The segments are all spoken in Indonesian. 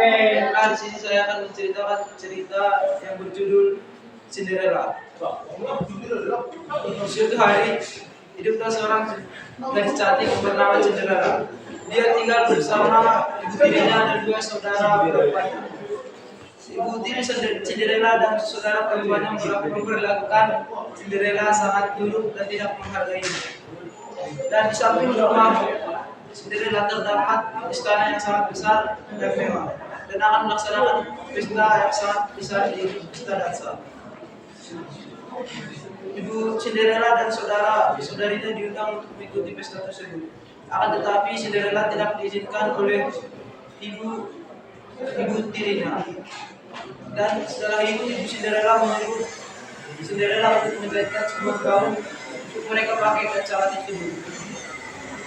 Nah, di sini saya akan menceritakan cerita yang berjudul Cinderella. Suatu hari hiduplah seorang gadis cantik bernama Cinderella. Dia tinggal bersama ibu tirinya dan dua saudara perempuannya. Ibu tiri Cinderella dan saudara perempuannya memperlakukan Cinderella sangat buruk dan tidak menghargainya. Dan di samping rumah Cinderella terdapat istana yang sangat besar dan mewah, dan akan melaksanakan pesta yang sangat besar di pesta dansa. Ibu Cinderella dan saudara-saudarinya diundang untuk mengikuti pesta tersebut. Akan tetapi Cinderella tidak diizinkan oleh ibu tirinya. Dan setelah itu ibu Cinderella menyuruh Cinderella untuk menjahitkan sebuah gaun untuk mereka pakai ke acara tersebut.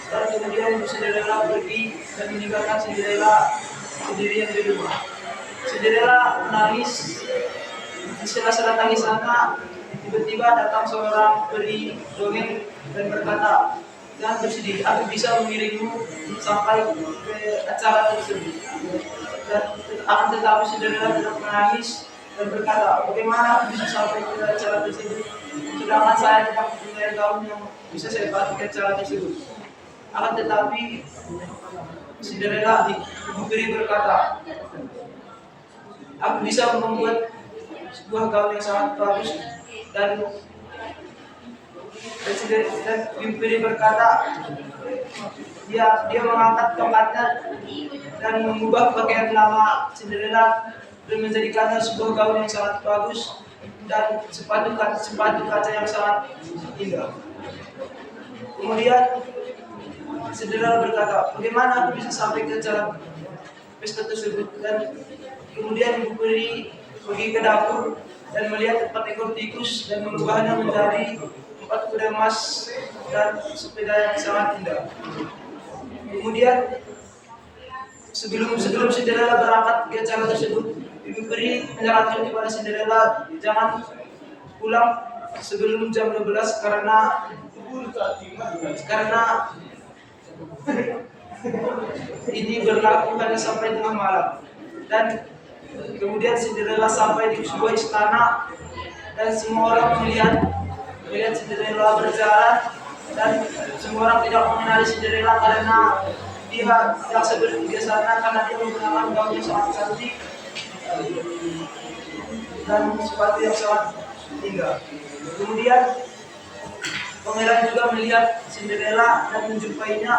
Dan kemudian ibu Cinderella pergi dan meninggalkan Cinderella sendirian di rumah. Cinderella menangis. Di sela-sela tangisannya, tiba-tiba datang seorang peri dongeng dan berkata, "Jangan bersedih, aku bisa mengiringmu sampai ke acara tersebut." Dan akan tetapi Cinderella tetap menangis dan berkata, "Bagaimana aku bisa sampai ke acara tersebut? Sedangkan saya tidak punya gaun yang bisa saya pakai ke acara tersebut." Akan tetapi Cinderella ibu peri berkata, "Aku bisa membuat sebuah gaun yang sangat bagus." Dan ibu peri berkata, dia mengangkat tongkatnya dan mengubah pakaian lama Cinderella dan menjadikannya sebuah gaun yang sangat bagus dan sepatu kaca yang sangat indah. Kemudian Cinderella berkata, "Bagaimana aku bisa sampai ke acara pesta tersebut?" Dan kemudian ibu peri pergi ke dapur dan melihat 4 ekor tikus dan mengubahnya menjadi 4 kuda emas dan sepeda yang sangat indah. Kemudian sebelum Cinderella berangkat ke acara tersebut, ibu peri menyarankan kepada Cinderella jangan pulang sebelum jam 12 karena ini berlaku hanya sampai tengah malam. Dan kemudian Cinderella sampai di sebuah istana dan semua orang melihat Cinderella berjalan, dan semua orang tidak mengenali Cinderella karena dia tidak seperti biasanya, karena dia menggunakan gaun yang sangat cantik dan sepatu yang sangat indah. Kemudian pangeran juga melihat Cinderella dan menjumpainya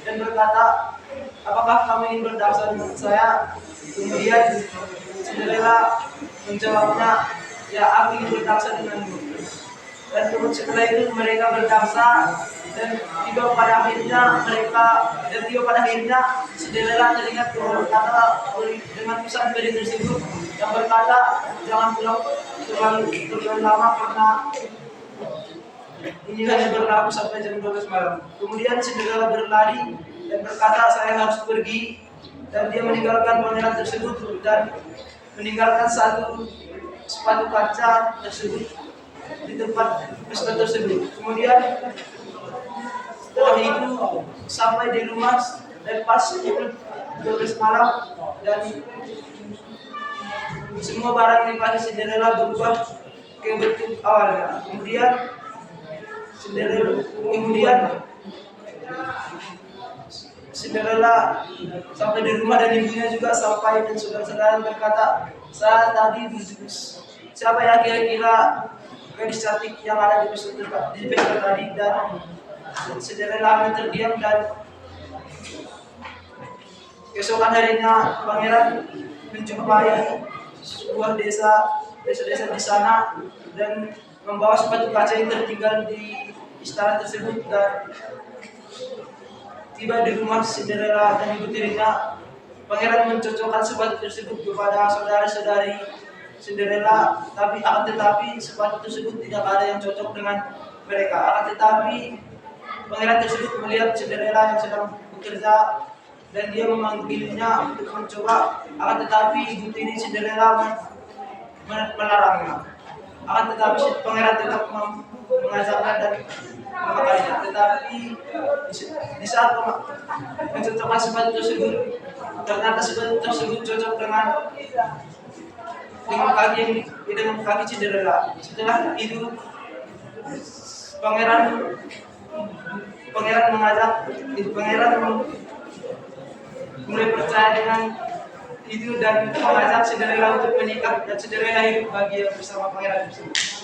dan berkata, "Apakah kamu ingin berdansa dengan saya?" Kemudian Cinderella menjawabnya, "Ya, aku ingin berdansa denganmu." Dan setelah itu mereka berdansa, dan tiba pada akhirnya Cinderella teringat kata dengan pesan peri tersebut yang berkata, "Jangan pulang terlalu lama karena ini hanya berlaku sampai jam 12 malam." Kemudian Cinderella berlari dan berkata, "Saya harus pergi." Dan dia meninggalkan pangeran tersebut dan meninggalkan satu sepatu kaca tersebut di tempat pesta tersebut. Kemudian setelah itu sampai di rumah dan pas pukul 12 malam, dan semua barang di pada Cinderella berubah ke bentuk awalnya. Kemudian Cinderella sampai di rumah dan ibunya juga sampai, dan saudara-saudara berkata, "Saya tadi siapa ya kira-kira gadis cantik yang ada di pesta tadi?" Dan Cinderella terdiam, dan keesokan harinya pangeran menjumpai sebuah desa di sana dan membawa sepatu kaca yang tertinggal di istana tersebut. Dan tiba di rumah Cinderella dan ibu tirinya, pangeran mencocokkan sepatu tersebut kepada saudara-saudari Cinderella, tetapi sepatu tersebut tidak ada yang cocok dengan mereka. Akan tetapi pangeran tersebut melihat Cinderella yang sedang bekerja dan dia memanggilnya untuk mencoba. Akan tetapi ibu tiri Cinderella melarangnya. Akan tetapi pangeran tetap mengajaknya dan memakainya, tetapi di saat mencocokkan sepatu tersebut, ternyata sepatu tersebut cocok dengan kaki yang dengan kaki Cinderella. Setelah itu pangeran pangeran mulai percaya dengan itu dan mengajak Cinderella untuk menikah, dan Cinderella hidup bahagia bersama pangeran tersebut.